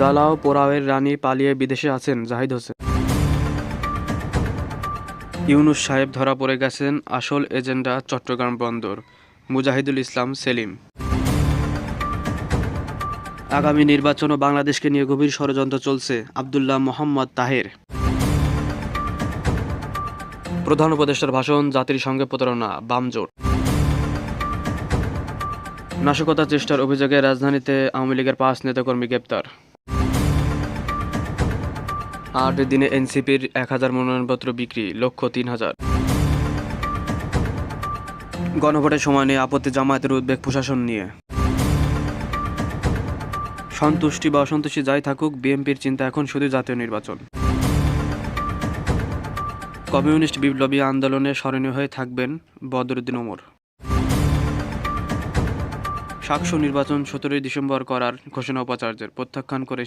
জ্বালাও পোড়াওয়ের রানী পালিয়ে বিদেশে আছেন জাহিদ হোসেন। ইউনূস সাহেব ধরা পড়ে গেছেন, আসল এজেন্ডা চট্টগ্রাম বন্দর। মুজাহিদুল ইসলাম সেলিম। আগামী নির্বাচনও বাংলাদেশকে নিয়ে গভীর ষড়যন্ত্র চলছে, আব্দুল্লাহ মোহাম্মদ তাহের। প্রধান উপদেষ্টার ভাষণ, জাতির সঙ্গে প্রতারণা, বাম জোট। নাশকতার চেষ্টার অভিযোগে রাজধানীতে আওয়ামী লীগের ৫ নেতাকর্মী গ্রেপ্তার। ৮ দিনে এনসিপির ১,০০০ মনোনয়নপত্র বিক্রি, লক্ষ্য ৩,০০০। গণভোটের সময় নিয়ে আপত্তি জামায়াতের, উদ্বেগ প্রশাসন নিয়ে। সন্তুষ্টি বা অসন্তুষ্টি যাই থাকুক, বিএনপির চিন্তা এখন শুধু জাতীয় নির্বাচন। কমিউনিস্ট বিপ্লবী আন্দোলনে স্মরণীয় হয়ে থাকবেন বদরুদ্দীন ওমর। সাকসু নির্বাচন ১৭ ডিসেম্বর করার ঘোষণা উপাচার্যের, প্রত্যাখ্যান করে